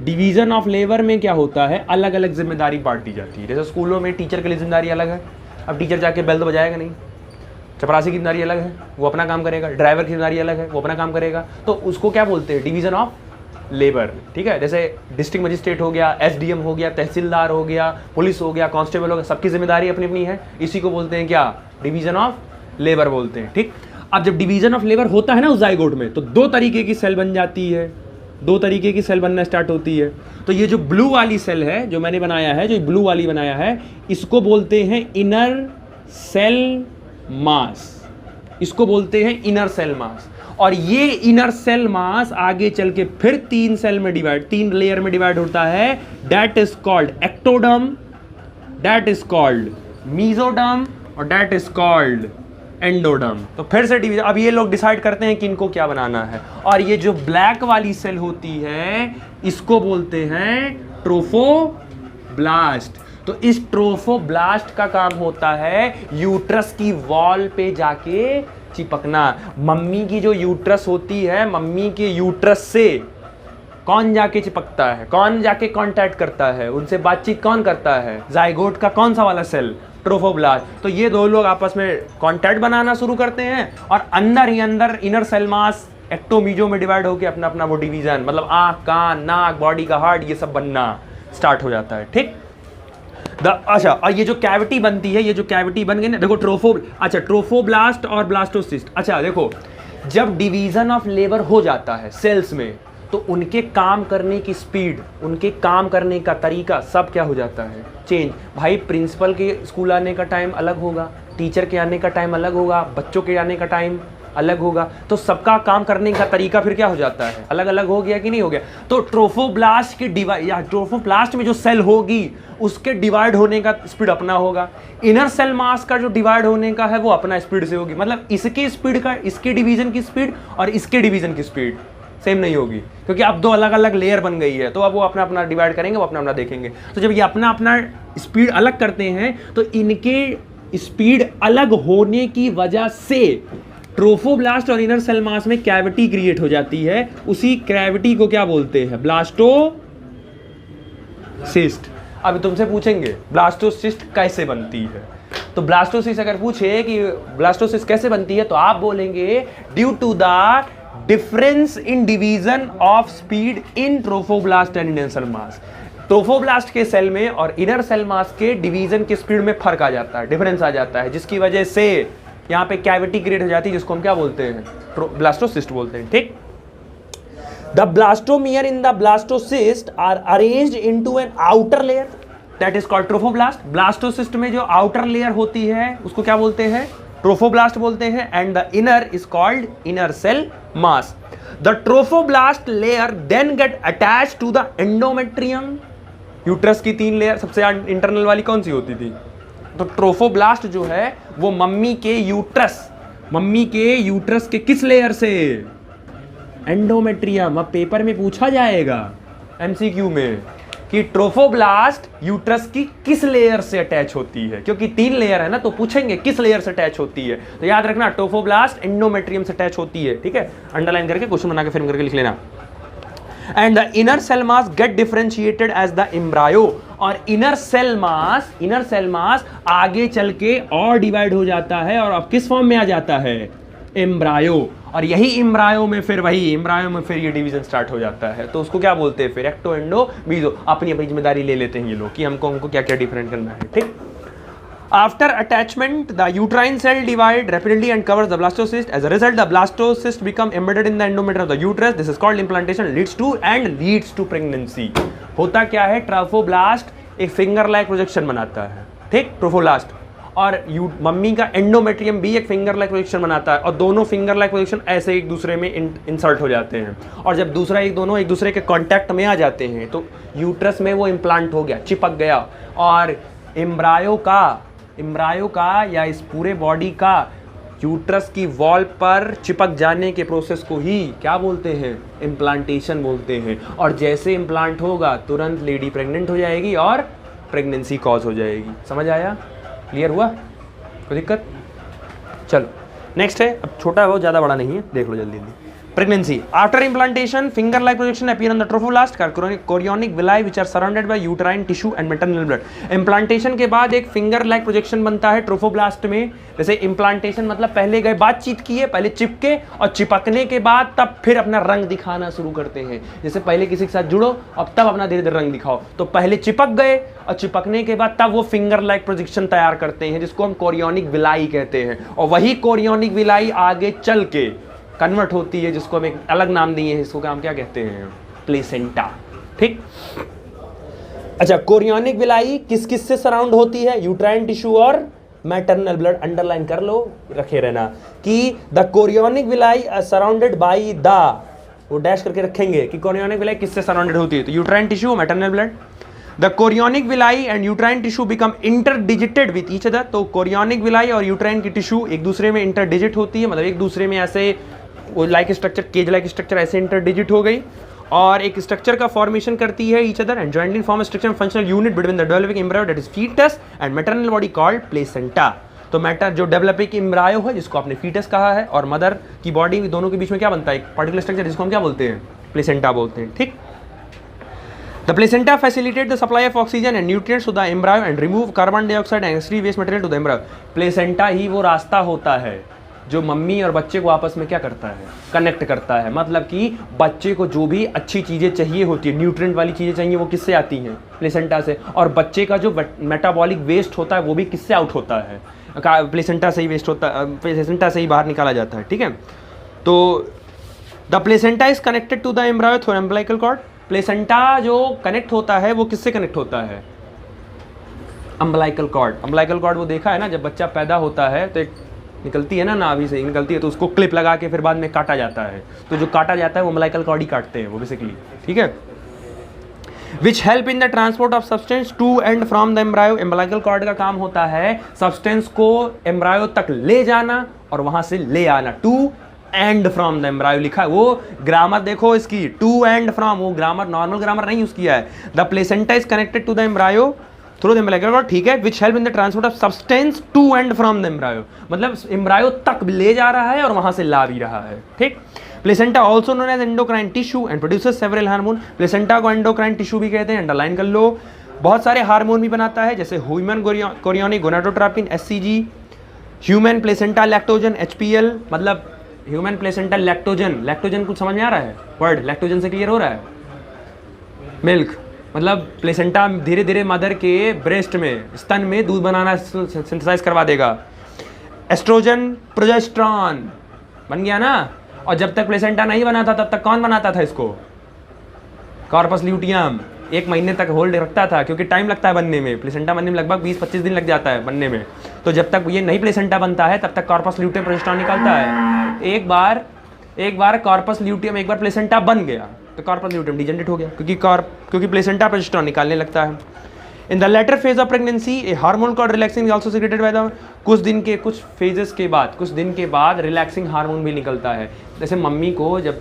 Division of labour में क्या होता है, अलग अलग जिम्मेदारी बांट दी जाती है। जैसे स्कूलों में टीचर के लिए जिम्मेदारी अलग है, अब टीचर जाके बेल तो बजाएगा नहीं। चपरासी की जिम्मेदारी अलग है, वो अपना काम करेगा। ड्राइवर की जिम्मेदारी अलग है, वो अपना काम करेगा। तो उसको क्या बोलते हैं, डिवीजन ऑफ लेबर। ठीक है, जैसे डिस्ट्रिक्ट मजिस्ट्रेट हो गया, एसडीएम हो गया, तहसीलदार हो गया, पुलिस हो गया, कांस्टेबल हो गया, सबकी जिम्मेदारी अपनी अपनी है। इसी को बोलते हैं क्या, डिवीजन ऑफ लेबर बोलते हैं। ठीक, अब जब डिवीजन ऑफ लेबर होता है ना उस जाइगोट में, तो दो तरीके की सेल बन जाती है, दो तरीके की सेल बनना स्टार्ट होती है। तो ये जो ब्लू वाली सेल है जो मैंने बनाया है, जो ब्लू वाली बनाया है, इसको बोलते हैं इनर सेल मास। इसको बोलते हैं इनर सेल मास। और ये इनर सेल मास आगे चल के फिर तीन लेयर में डिवाइड होता है। That is called ectoderm, that is called mesoderm और दैट इज कॉल्ड एंडोडर्म। तो फिर से डिवीजन। अब ये लोग डिसाइड करते हैं कि इनको क्या बनाना है। और ये जो ब्लैक वाली सेल होती है इसको बोलते हैं ट्रोफोब्लास्ट। तो इस ट्रोफोब्लास्ट का काम होता है यूट्रस की वॉल पे जाके चिपकना। मम्मी की जो यूट्रस होती है, मम्मी के यूट्रस से कौन जाके चिपकता है, कौन जाके कांटेक्ट करता है, उनसे बातचीत कौन करता है, जाइगोट का कौन सा वाला सेल, ट्रोफोब्लास्ट। तो ये दो लोग आपस में कांटेक्ट बनाना शुरू करते हैं और अंदर ही अंदर इनर सेल मास एक्टोमीजो में डिवाइड होकर अपना अपना वो डिवीजन, मतलब आंख, कान, नाक, बॉडी का हार्ट, ये सब बनना स्टार्ट हो जाता है। ठीक, अच्छा, और ये जो कैविटी बनती है, ये जो कैविटी बन गई ना, देखो ट्रोफोब्लास्ट और ब्लास्टोसिस्ट। अच्छा देखो, जब डिवीजन ऑफ लेबर हो जाता है सेल्स में, तो उनके काम करने की स्पीड, उनके काम करने का तरीका सब क्या हो जाता है, चेंज। भाई प्रिंसिपल के स्कूल आने का टाइम अलग होगा, टीचर के आने का टाइम अलग होगा, बच्चों के आने का टाइम अलग होगा, तो सबका काम करने का तरीका फिर क्या हो जाता है, अलग अलग हो गया कि नहीं हो गया। तो ट्रोफोब्लास्ट के डिवाइड या ट्रोफोब्लास्ट में जो सेल होगी उसके डिवाइड होने का स्पीड अपना होगा। इनर सेल मास का जो डिवाइड होने का है वो अपना स्पीड से होगी। मतलब इसके स्पीड का, इसके डिवीजन की स्पीड और इसके डिवीजन की स्पीड सेम नहीं होगी, क्योंकि अब दो अलग अलग लेयर बन गई है। तो अब वो अपना अपना डिवाइड करेंगे, वो अपना अपना देखेंगे। तो जब ये अपना अपना स्पीड अलग करते हैं तो इनके स्पीड अलग होने की वजह से ट्रोफोब्लास्ट और इनर सेल मास में कैविटी क्रिएट हो जाती है। उसी कैविटी को क्या बोलते हैं, ब्लास्टोसिस्ट। अब तुमसे पूछेंगे ब्लास्टोसिस्ट कैसे बनती है, तो ब्लास्टोसिस्ट अगर पूछे कि ब्लास्टोसिस्ट कैसे बनती है, तो आप बोलेंगे due to the difference in division of speed in trophoblast and inner cell mass. Trophoblast के सेल में और इनर सेल मास के डिवीजन की स्पीड में फर्क आ जाता है, डिफरेंस आ जाता है, जिसकी वजह से यहाँ पे कैविटी क्रिएट हो जाती है, जिसको हम क्या बोलते हैं, ब्लास्टोसिस्ट बोलते हैं। ठीक, the blastomere in the blastocyst are arranged into an outer layer that is called trophoblast. Blastocyst में जो आउटर लेयर होती है उसको क्या बोलते हैं, ट्रोफोब्लास्ट बोलते हैं। And the inner is called inner cell mass. The trophoblast layer then get attach to the endometrium. Uterus की तीन लेयर, सबसे इंटरनल वाली कौन सी होती थी, तो ट्रोफोब्लास्ट जो है वो मम्मी के यूट्रस के किस लेयर से, एंडोमेट्रियम। अब पेपर में पूछा जाएगा एमसीक्यू में कि ट्रोफोब्लास्ट यूट्रस की किस लेयर से अटैच होती है, क्योंकि तीन लेयर है ना, तो पूछेंगे किस लेयर से अटैच होती है। तो याद रखना ट्रोफोब्लास्ट एंडोमेट्रियम से अटैच होती है। ठीक है, अंडरलाइन करके क्वेश्चन बना के फिर करके लिख लेना। And the inner cell mass get differentiated as the embryo. और इनर सेल मास आगे चल के और डिवाइड हो जाता है और अब किस फॉर्म में आ जाता है, एम्ब्रायो। और यही एम्ब्रायो में फिर ये डिवीजन स्टार्ट हो जाता है। तो उसको क्या बोलते हैं फिर, एक्टो, एंडो, मीजो। अपनी अपनी जिम्मेदारी ले लेते हैं ये लोग कि हमको क्या क्या डिफरेंट करना है। ठीक, after attachment the uterine cell divide rapidly and covers the blastocyst. As a result the blastocyst become embedded in the endometrium of the uterus. This is called implantation, leads to pregnancy. होता क्या है, trophoblast एक finger like projection बनाता है, ठीक, trophoblast, और mummy का endometrium भी एक फिंगर लाइक प्रोजेक्शन बनाता है, और दोनों फिंगर लाइक प्रोजेक्शन ऐसे एक दूसरे में इंसर्ट हो जाते हैं, और जब दोनों एक दूसरे के कांटेक्ट में आ जाते हैं तो यूट्रस में वो इम्प्लांट हो गया, चिपक गया, और एम्ब्रायो का या इस पूरे बॉडी का यूट्रस की वॉल पर चिपक जाने के प्रोसेस को ही क्या बोलते हैं, इम्प्लांटेशन बोलते हैं। और जैसे इम्प्लांट होगा तुरंत लेडी प्रेग्नेंट हो जाएगी और प्रेगनेंसी कॉज हो जाएगी। समझ आया? क्लियर हुआ? कोई दिक्कत? चलो नेक्स्ट है, अब छोटा है वो, ज़्यादा बड़ा नहीं है, देख लो जल्दी जल्दी। Pregnancy after implantation finger like projection appear on the trophoblast chorionic villi which are surrounded by uterine tissue and maternal blood. Implantation के बाद एक फिंगर लाइक प्रोजेक्शन बनता है ट्रोफोब्लास्ट में। जैसे इम्प्लांटेशन मतलब पहले गए, बातचीत किए, पहले चिपके, और चिपकने के बाद तब फिर अपना रंग दिखाना शुरू करते हैं। जैसे पहले किसी के साथ जुड़ो, अब तब अपना धीरे धीरे रंग दिखाओ। तो पहले चिपक गए और चिपकने के बाद तब वो फिंगर लाइक प्रोजेक्शन तैयार करते हैं, जिसको हम कोरियोनिक विलाई कहते हैं। और वही कोरियोनिक विलाई आगे चल के कन्वर्ट होती है, जिसको हम एक अलग नाम दिए हैं, इसको हम क्या कहते हैं, प्लेसेंटा। ठीक, अच्छा, कोरियोनिक विलाई किस किस से सराउंड होती है? यूट्राइन टिश्यू और मैटरनल ब्लड। अंडरलाइन कर लो, रखे रहना कि the chorionic villi surrounded by the, वो डैश करके रखेंगे कि कोरियोनिक विलाई किससे सराउंडेड होती है, तो uterine tissue, maternal blood. The chorionic villi and uterine tissue become interdigitated with each other. तो कोरियोनिक विलाई और यूट्राइन की टिश्यू एक दूसरे में इंटरडिजिट होती है, मतलब एक दूसरे में ऐसे वो like structure, cage like structure ऐसे इंटरडिजिट हो गई और एक स्ट्रक्चर का फॉर्मेशन करती है each other and jointly form structure functional unit between the developing embryo that is foetus and maternal body called placenta. तो मैटर जो डेवलपिंग एम्ब्रायो है, जिसको आपने फीटस कहा है, और मदर की बॉडी, दोनों के बीच में क्या बनता है, एक पर्टिकुलर स्ट्रक्चर, जिसको हम क्या बोलते हैं, प्लेसेंटा बोलते हैं। ठीक, The placenta facilitate the supply of oxygen and nutrients to the embryo and remove carbon dioxide and excrete waste material to the embryo. Placenta ही वो रास्ता होता है जो मम्मी और बच्चे को आपस में क्या करता है, कनेक्ट करता है। मतलब कि बच्चे को जो भी अच्छी चीज़ें चाहिए होती है, न्यूट्रिएंट वाली चीज़ें चाहिए, वो किससे आती हैं, प्लेसेंटा से। और बच्चे का जो मेटाबॉलिक वेस्ट होता है वो भी किससे आउट होता है, प्लेसेंटा से ही वेस्ट होता है, प्लेसेंटा से ही बाहर निकाला जाता है। ठीक है, तो the placenta is connected to the embryo through umbilical cord. Placenta जो कनेक्ट होता है वो किससे कनेक्ट होता है, अम्बिलिकल कॉर्ड। अम्बिलिकल कॉर्ड वो देखा है ना, जब बच्चा पैदा होता है तो एक निकलती है ना, नाभि से निकलती है, तो उसको क्लिप लगा के फिर बाद में काटा जाता है। तो जो काटा जाता है वो अम्बिलिकल कॉर्ड ही काटते हैं वो बेसिकली। ठीक है, which help in the transport of substance to and from the embryo. Umbilical cord का काम होता है सब्सटेंस को एम्ब्रायो तक ले जाना और वहां से ले आना। To and from the embryo लिखा है, वो ग्रामर देखो इसकी, टू एंड फ्रॉम, वो ग्रामर नॉर्मल ग्रामर नहीं यूज किया है। The placenta is connected to the embryo through the umbilical cord. ठीक है, which help in the transport of substance to and from the embryo, मतलब embryo तक ले जा रहा है और वहां से ला भी रहा है। ठीक, placenta also known as endocrine tissue and produces several hormone. Placenta को एंडोक्राइन टिश्यू भी कहते हैं, अंडरलाइन कर लो। बहुत सारे हार्मोन भी बनाता है, जैसे human chorionic gonadotropin HCG, human placenta lactogen HPL, मतलब ह्यूमन प्लेसेंटा लैक्टोजन। लैक्टोजन कुछ समझ में आ रहा है, वर्ड लैक्टोजन से क्लियर हो रहा है, मिल्क, मतलब प्लेसेंटा धीरे धीरे मदर के ब्रेस्ट में, स्तन में दूध बनाना सिंथेसाइज करवा देगा। एस्ट्रोजन, प्रोजेस्टेरॉन बन गया ना। और जब तक प्लेसेंटा नहीं बनाता तब तक कौन बनाता था इसको, कॉर्पस ल्यूटियम। 1 महीने तक होल्ड रखता था, क्योंकि टाइम लगता है बनने में, प्लेसेंटा बनने में लगभग 20-25 दिन लग जाता है बनने में। तो जब तक ये नहीं प्लेसेंटा बनता है तब तक कॉर्पस ल्यूटियम प्रोजेस्टेरॉन निकलता है। एक बार कॉर्पस ल्यूटियम, एक बार प्लेसेंटा बन गया तो कॉर्पस ल्यूटियम डिजेनरेट हो गया, क्योंकि प्लेसेंटा प्रोजेस्टेरॉन निकालने लगता है। In the later phase of pregnancy A hormone called relaxing is also secreted by the, कुछ दिन के बाद रिलैक्सिंग हार्मोन भी निकलता है। जैसे मम्मी को जब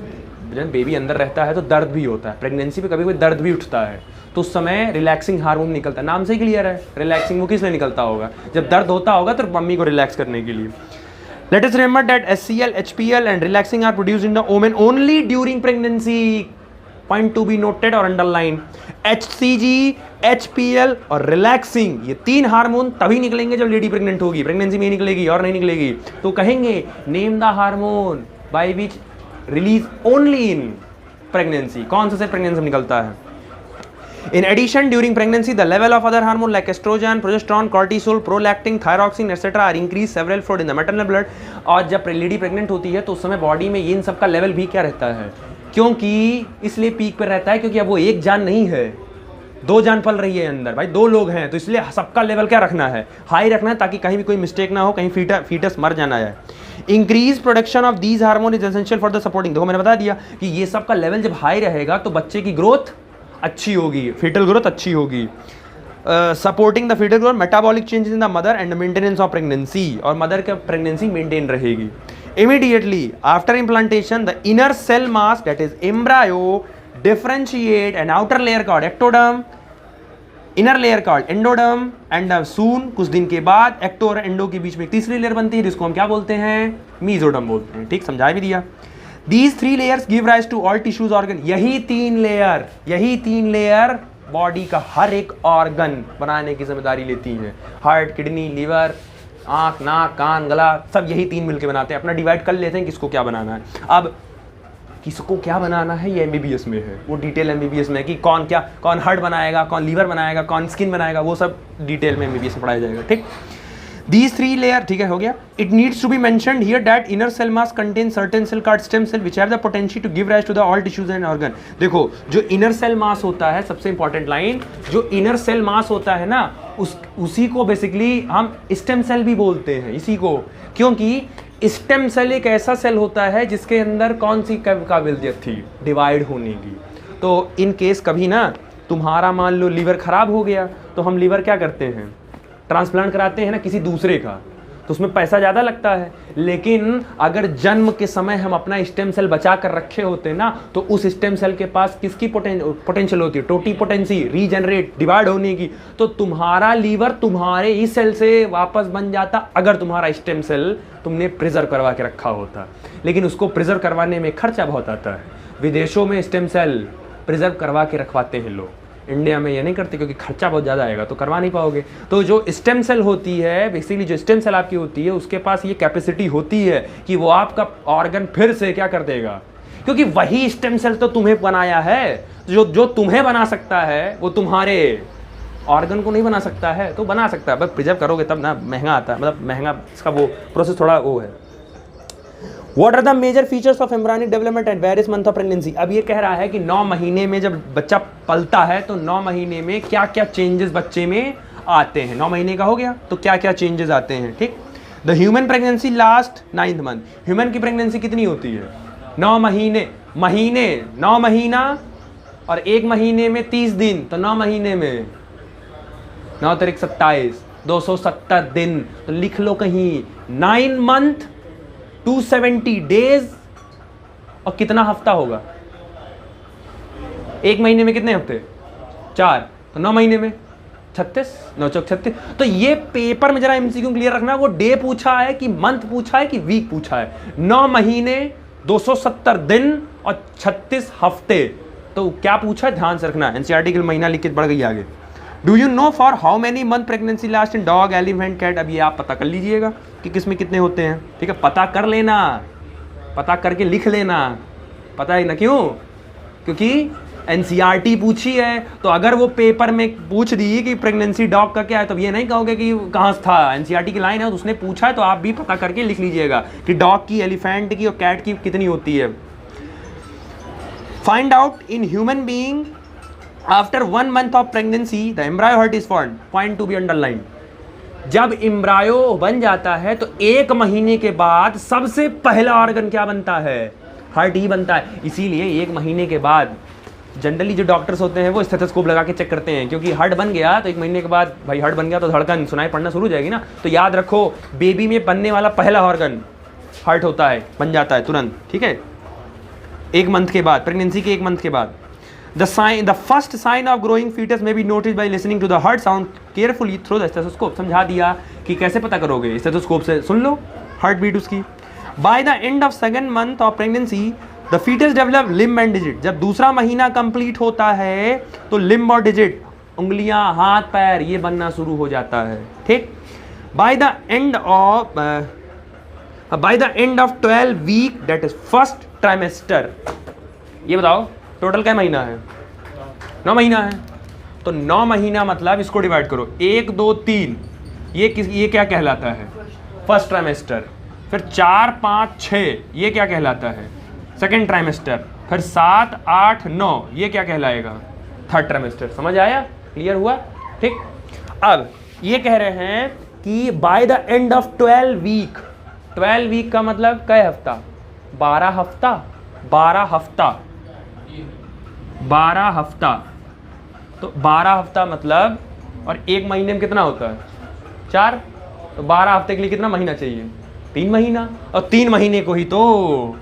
बेबी अंदर रहता है तो दर्द भी होता है, प्रेगनेंसी पे कभी कोई दर्द भी उठता है, तो उस समय रिलैक्सिंग हार्मोन निकलता है। नाम से ही क्लियर है, रिलैक्सिंग वो किस लिए निकलता होगा, जब दर्द होता होगा तो मम्मी को रिलैक्स करने के लिए। Let us remember that HCl, HPL and relaxing are produced in the omen only during pregnancy. Point to be noted और underline. HCG, HPL और relaxing, ये 3 हार्मोन तभी निकलेंगे जब लेडी प्रेग्नेंट होगी, प्रेगनेंसी में ही निकलेगी और नहीं निकलेगी। तो कहेंगे name the hormone by which release only in pregnancy. कौन सा से प्रेगनेंसी निकलता है? In addition, during pregnancy, the level of other hormones like estrogen, progesterone, cortisol, prolactin, thyroxine, etc. are increased several fold in the maternal blood. और जब lady pregnant होती है तो उस समय बॉडी में इन सब का लेवल भी क्या रहता है, क्योंकि इसलिए पीक पर रहता है क्योंकि अब वो एक जान नहीं है, 2 जान पल रही है अंदर भाई, 2 लोग हैं, तो इसलिए सबका लेवल क्या रखना है, हाई रखना है, ताकि कहीं भी कोई मिस्टेक ना हो, कहीं फीटस मर जाना है। Increase production of these hormone is essential for the supporting, देखो मैंने बता दिया कि ये सब का लेवल जब हाई रहेगा तो बच्चे की ग्रोथ अच्छी होगी, फीटल ग्रोथ अच्छी होगी। Supporting the foetal growth, metabolic changes in the mother and maintenance of pregnancy, और मदर का प्रेगनेंसी मेंटेन रहेगी। Immediately after implantation the inner cell mass that is embryo differentiate an outer layer called ectoderm, inner layer called endoderm, and soon कुछ दिन के बाद ecto और endo के बीच में एक तीसरी लेयर बनती है जिसको हम क्या बोलते हैं, मीजोडर्म बोलते हैं। ठीक, समझा भी दिया। These 3 layers give rise to all tissues organ, यही 3 लेयर बॉडी का हर एक ऑर्गन बनाने की जिम्मेदारी लेती हैं। हार्ट, किडनी, लीवर, आंख, नाक, कान, गला, सब यही 3 मिलकर बनाते हैं। अपना डिवाइड कर लेते हैं किसको क्या बनाना है। अब किसको क्या बनाना है ये एमबीबीएस में है, वो डिटेल एमबीबीएस में है कि कौन हार्ट बनाएगा, कौन लीवर बनाएगा, कौन स्किन बनाएगा, वो सब डिटेल में एमबीबीएस में पढ़ाया जाएगा। ठीक, These 3 layer, ठीक है, हो गया। It needs to be mentioned here that inner cell mass contains certain cell called stem cell which have the potential to give rise to the all tissues and organ। देखो जो inner cell mass होता है, सबसे important line, जो inner cell mass होता है ना, उसी को बेसिकली हम stem cell भी बोलते हैं, इसी को, क्योंकि stem cell एक ऐसा सेल होता है जिसके अंदर कौन सी काबिलियत थी, डिवाइड होने की। तो इन केस कभी ना तुम्हारा मान लो लीवर खराब हो गया तो हम लीवर क्या करते हैं, ट्रांसप्लांट कराते हैं ना किसी दूसरे का, तो उसमें पैसा ज़्यादा लगता है। लेकिन अगर जन्म के समय हम अपना स्टेम सेल बचा कर रखे होते ना, तो उस स्टेम सेल के पास किसकी पोटेंशियल होती है, टोटीपोटेंसी, रीजनरेट, डिवाइड होने की। तो तुम्हारा लीवर तुम्हारे इस सेल से वापस बन जाता अगर तुम्हारा स्टेम सेल तुमने प्रिजर्व करवा के रखा होता। लेकिन उसको प्रिजर्व करवाने में खर्चा बहुत आता है। विदेशों में स्टेम सेल प्रिजर्व करवा के रखवाते हैं लोग, इंडिया में ये नहीं करते क्योंकि खर्चा बहुत ज़्यादा आएगा, तो करवा नहीं पाओगे। तो जो स्टेम सेल होती है, बेसिकली जो स्टेम सेल आपकी होती है, उसके पास ये कैपेसिटी होती है कि वो आपका ऑर्गन फिर से क्या कर देगा, क्योंकि वही स्टेम सेल तो तुम्हें बनाया है। जो तुम्हें बना सकता है वो तुम्हारे ऑर्गन को नहीं बना सकता है, तो बना सकता है, बस प्रिजर्व करोगे तब ना। महंगा आता है, मतलब महंगा, इसका वो प्रोसेस थोड़ा वो है। What are the major features of embryonic development at various months of pregnancy? अब ये कह रहा है कि 9 महीने में जब बच्चा पलता है तो 9 महीने में क्या क्या चेंजेस बच्चे में आते हैं। 9 महीने का हो गया तो क्या क्या चेंजेस आते हैं। ठीक, the human pregnancy last 9th month, human की प्रेगनेंसी कितनी होती है, 9 महीने। 9 महीना और 1 महीने में 30 दिन, तो 9 महीने में 9 तारीख 27, 270 दिन, तो लिख लो कहीं 9 मंथ 270 डेज, और कितना हफ्ता होगा, 1 महीने में कितने हफ्ते, 4, तो 9 महीने में 36, 9 चौक 36। तो ये पेपर में जरा एमसीक्यू क्लियर रखना, वो डे पूछा है कि मंथ पूछा है कि वीक पूछा है। 9 महीने 270 दिन और 36 हफ्ते, तो क्या पूछा है ध्यान से रखना। एनसीईआरटी के महीना लिख के बढ़ गई आगे। Do you know for how many month pregnancy last in dog, elephant, cat. अब ये आप पता कर लीजिएगा कि किस में कितने होते हैं। ठीक है, पता कर लेना, पता करके लिख लेना, पता है ना क्यों, क्योंकि एनसीईआरटी पूछी है। तो अगर वो पेपर में पूछ दी कि प्रेगनेंसी डॉग का क्या है, तो ये नहीं कहोगे कि कहाँ था, एनसीईआरटी की लाइन है तो उसने पूछा है, तो आप भी पता करके लिख लीजिएगा कि डॉग की, एलिफेंट की और कैट की कितनी होती है। Find out in human being after 1 month of pregnancy the embryo heart is formed, point to be underlined। जब एम्ब्रायो बन जाता है तो 1 महीने के बाद सबसे पहला ऑर्गन क्या बनता है, हार्ट ही बनता है। इसीलिए 1 महीने के बाद जनरली जो डॉक्टर्स होते हैं वो स्टेथोस्कोप लगा के चेक करते हैं, क्योंकि हार्ट बन गया तो 1 महीने के बाद भाई हार्ट बन गया तो धड़कन सुनाई पड़ना शुरू हो जाएगी ना। तो याद रखो बेबी में बनने वाला पहला ऑर्गन हार्ट होता है, बन जाता है तुरंत। ठीक है, 1 मंथ के बाद, प्रेगनेंसी के 1 मंथ के बाद। The first sign of growing fetus may be noticed by listening to the heart sound carefully through the stethoscope। समझा दिया कि कैसे पता करोगे, स्टेथोस्कोप से सुन लो हार्ट बीट उसकी। By the end of 2nd month of pregnancy the fetus develop limb and digit। जब दूसरा महीना कंप्लीट होता है तो लिम्ब और डिजिट, उंगलियां, हाथ पैर, ये बनना शुरू हो जाता है। ठीक, by the end of 12 week that is first trimester। ये बताओ टोटल क्या महीना है, 9 महीना है। तो 9 महीना मतलब इसको डिवाइड करो, 1 2 3, ये क्या कहलाता है, फर्स्ट ट्राइमेस्टर। फिर 4 5 6, ये क्या कहलाता है, सेकेंड ट्राइमेस्टर। फिर 7 8 9, ये क्या कहलाएगा, 3rd ट्राइमेस्टर। समझ आया, क्लियर हुआ, ठीक। अब ये कह रहे हैं कि by the end of 12 week, 12 week का मतलब कै हफ्ता, 12 हफ्ता, 12 हफ्ता, 12 हफ्ता, तो 12 हफ्ता मतलब, और एक महीने में कितना होता है 4, तो 12 हफ्ते के लिए कितना महीना चाहिए 3 महीना, और 3 महीने को ही तो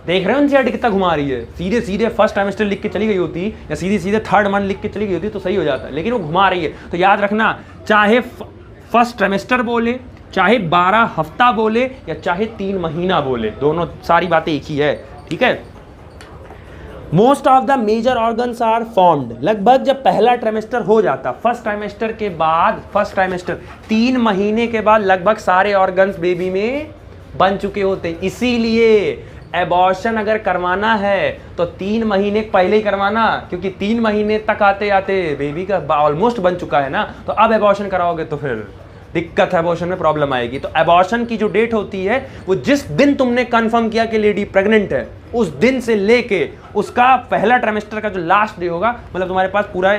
देख रहे हो एनसीईआरटी कितना घुमा रही है। सीधे सीधे फर्स्ट ट्राइमेस्टर लिख के चली गई होती या सीधे सीधे 3rd मंथ लिख के चली गई होती तो सही हो जाता है, लेकिन वो घुमा रही है। तो याद रखना, चाहे फर्स्ट ट्राइमेस्टर बोले, चाहे 12 हफ्ता बोले, या चाहे 3 महीना बोले, दोनों सारी बातें एक ही है, ठीक है। Most of the major organs are formed, लगभग जब पहला ट्राइमेस्टर हो जाता, फर्स्ट ट्राइमेस्टर के बाद, फर्स्ट ट्राइमेस्टर 3 महीने के बाद लगभग सारे ऑर्गन्स बेबी में बन चुके होते हैं। इसीलिए एबॉर्शन अगर करवाना है तो 3 महीने पहले ही करवाना, क्योंकि 3 महीने तक आते आते बेबी का ऑलमोस्ट बन चुका है ना, तो अब एबॉर्शन कराओगे तो फिर दिक्कत है, एबॉर्शन में प्रॉब्लम आएगी। तो एबॉर्शन की जो डेट होती है वो जिस दिन तुमने कंफर्म किया कि लेडी प्रेग्नेंट है, उस दिन से लेके उसका पहला ट्राइमेस्टर का जो लास्ट डे होगा, मतलब तुम्हारे पास पूरा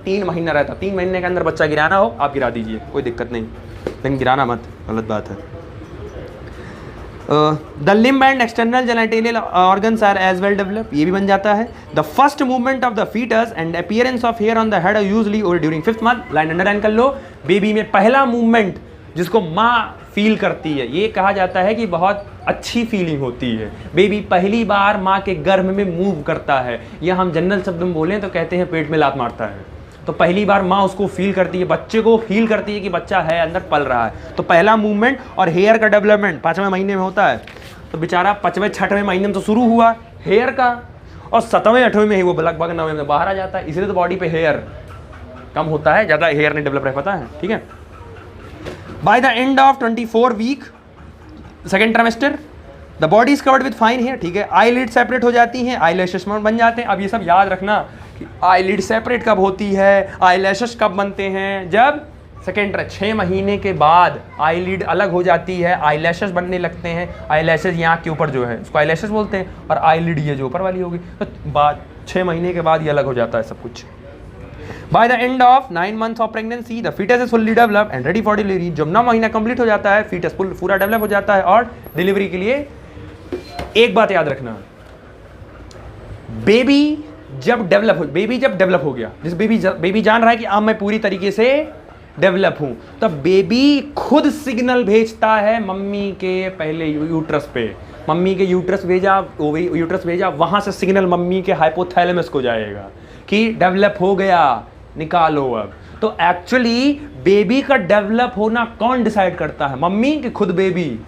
3 महीना रहता, 3 महीने के अंदर बच्चा गिराना हो आप गिरा दीजिए, कोई दिक्कत नहीं, लेकिन गिराना मत, गलत बात है। The limb and external genital organs are as well develop, ये भी बन जाता है। The first movement of the foetus and appearance of hair on the head usually और during 5th month, line underline कर लो। बेबी में पहला मूवमेंट जिसको माँ फील करती है, ये कहा जाता है कि बहुत अच्छी फीलिंग होती है। बेबी पहली बार माँ के गर्भ में मूव करता है, या हम जनरल शब्द में बोलें तो कहते हैं पेट में लात मारता है। तो पहली बार माँ उसको फील करती है, बच्चे को फील करती है कि बच्चा है, अंदर पल रहा है। तो पहला मूवमेंट, और हेयर का डेवलपमेंट 5वें महीने में होता है। तो बेचारा 5वें 6वें महीने में तो शुरू हुआ हेयर का, और 7वें 8वें में ही वो लगभग 9वें में बाहर आ जाता है। इसलिए तो बॉडी पे हेयर कम होता है, ज़्यादा हेयर नहीं डेवलप रह पाता है, ठीक है। By the end of 24 week, 2nd trimester, the body is covered with fine hair, ठीक है। आई लिड सेपरेट हो जाती हैं, आई लैशेस बन जाते हैं। अब ये सब याद रखना कि आई लिड सेपरेट कब होती है, आई लैशेस कब बनते हैं, जब 6 महीने के बाद आई लिड अलग हो जाती है, आई लैशेस बनने लगते हैं। आई लैशेस यहाँ के ऊपर जो है उसको आई लैशेस बोलते हैं, और आई लिड ये जो ऊपर वाली होगी, तो बाद 6 महीने के बाद ये अलग हो जाता है सब कुछ। By the end of 9 months of pregnancy, the fetus is fully developed and ready for delivery. जब 9 महीना कंप्लीट हो जाता है, फीटस पूरा डेवलप हो जाता है और डिलीवरी के लिए। एक बात याद रखना, बेबी जब डेवलप हो गया, जिस बेबी जान रहा है कि अब मैं पूरी तरीके से डेवलप हूं, तब बेबी खुद सिग्नल भेजता है मम्मी के पहले यूट्रस पे। मम्मी के यूट्रस भेजा, वहां से सिग्नल मम्मी के हाइपोथैलेमस को जाएगा कि डेवलप हो गया, निकालो अब। तो एक्चुअली बेबी का डेवलप होना कौन डिसाइड करता है, मम्मी कि खुद बेबी?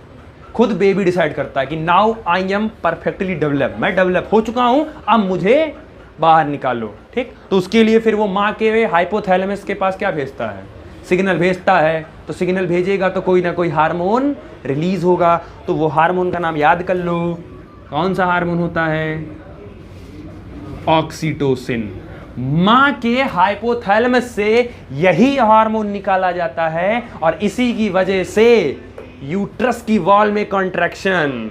खुद बेबी डिसाइड करता है कि now I am perfectly develop, मैं डेवलप हो चुका हूं, अब मुझे बाहर निकालो, ठीक। तो उसके लिए फिर वो माँ के हाइपोथैलेमस के पास क्या भेजता है, सिग्नल भेजता है। तो सिग्नल भेजेगा तो कोई ना कोई हार्मोन रिलीज होगा, तो वो हार्मोन का नाम याद कर लो। कौन सा हार्मोन होता है? ऑक्सीटोसिन। माँ के हाइपोथैलेमस से यही हार्मोन निकाला जाता है, और इसी की वजह से यूट्रस की वॉल में कॉन्ट्रैक्शन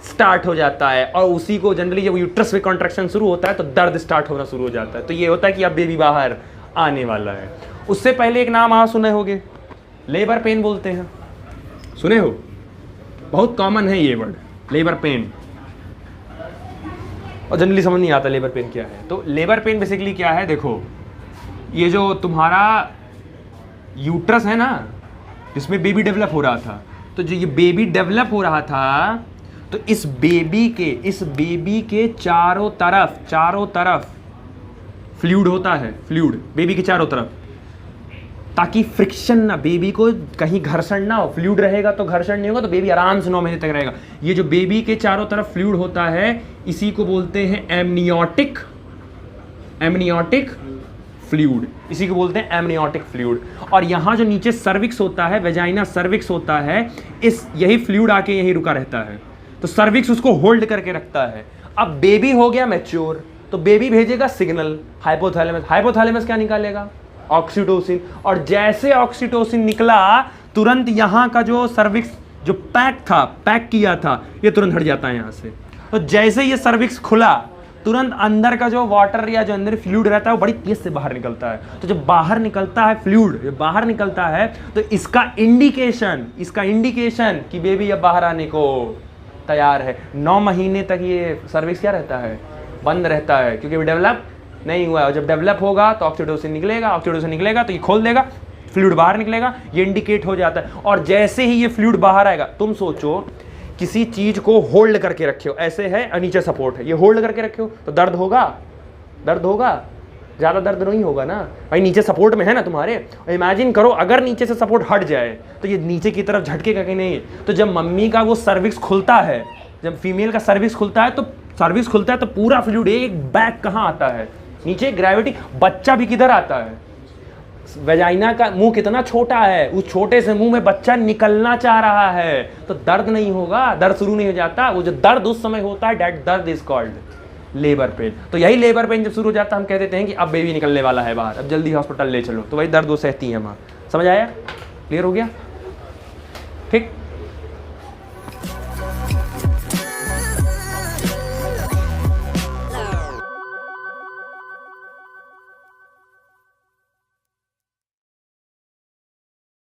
स्टार्ट हो जाता है, और उसी को जनरली जब यूट्रस में कॉन्ट्रैक्शन शुरू होता है तो दर्द स्टार्ट होना शुरू हो जाता है। तो ये होता है कि अब बेबी बाहर आने वाला है। उससे पहले एक नाम आप सुने होंगे, लेबर पेन बोलते हैं, सुने हो? बहुत कॉमन है ये वर्ड, लेबर पेन, और जनरली समझ नहीं आता लेबर पेन क्या है। तो लेबर पेन बेसिकली क्या है, देखो ये जो तुम्हारा यूट्रस है ना, जिसमें बेबी डेवलप हो रहा था, तो जो ये बेबी डेवलप हो रहा था, तो इस बेबी के चारों तरफ फ्लूइड होता है, फ्लूइड बेबी के चारों तरफ, ताकि फ्रिक्शन ना, बेबी को कहीं घर्षण ना हो। फ्लूइड रहेगा तो घर्षण नहीं होगा, तो बेबी आराम से 9 महीने तक रहेगा। ये जो बेबी के चारों तरफ फ्लूइड होता है, इसी को बोलते हैं एमनियोटिक फ्लूइड, इसी को बोलते हैं एमनियोटिक फ्लूइड। और यहाँ जो नीचे सर्विक्स होता है, वेजाइना सर्विक्स होता है, यही फ्लूइड आके यहीं रुका रहता है, तो सर्विक्स उसको होल्ड करके रखता है। अब बेबी हो गया मैच्योर, तो बेबी भेजेगा सिग्नल हाइपोथैलेमस क्या निकालेगा? ऑक्सीटोसिन। और जैसे ऑक्सीटोसिन निकला, तुरंत यहाँ का जो सर्विक्स जो पैक किया था, ये तुरंत हट जाता है यहाँ से। तो जैसे ये सर्विक्स खुला, तुरंत अंदर का जो वाटर या जो अंदर फ्लूइड रहता है वो बड़ी तेज से बाहर निकलता है। तो जब बाहर निकलता है फ्लूइड, जब बाहर निकलता है तो इसका इंडिकेशन कि बेबी अब बाहर आने को तैयार है। 9 महीने तक ये सर्विक्स क्या रहता है, बंद रहता है, क्योंकि डेवलप नहीं हुआ है। जब डेवलप होगा तो ऑक्सीटोसिन निकलेगा तो ये खोल देगा, फ्लूइड बाहर निकलेगा, ये इंडिकेट हो जाता है। और जैसे ही ये फ्लूइड बाहर आएगा, तुम सोचो किसी चीज को होल्ड करके रखे हो, ऐसे है और नीचे सपोर्ट है, ये होल्ड करके रखे हो तो दर्द होगा, ज़्यादा दर्द नहीं होगा ना भाई, नीचे सपोर्ट में है ना तुम्हारे। इमेजिन करो अगर नीचे से सपोर्ट हट जाए तो ये नीचे की तरफ झटकेगा कि नहीं। तो जब मम्मी का वो सर्विक्स खुलता है, जब फीमेल का सर्विक्स खुलता है तो पूरा फ्लूइड एक बैक कहाँ आता है, नीचे। ग्रेविटी, बच्चा भी किधर आता है, वेजाइना का मुंह कितना छोटा है, उस छोटे से मुंह में बच्चा निकलना चाह रहा है, तो दर्द नहीं होगा, दर्द शुरू नहीं हो जाता। वो जो दर्द उस समय होता है, दैट दर्द इज कॉल्ड लेबर पेन। तो यही लेबर पेन जब शुरू हो जाता है, हम कह देते हैं कि अब बेबी निकलने वाला है बाहर, अब जल्दी हॉस्पिटल ले चलो। तो वही दर्द वो सहती है माँ। समझ आया, क्लियर हो गया, ठीक।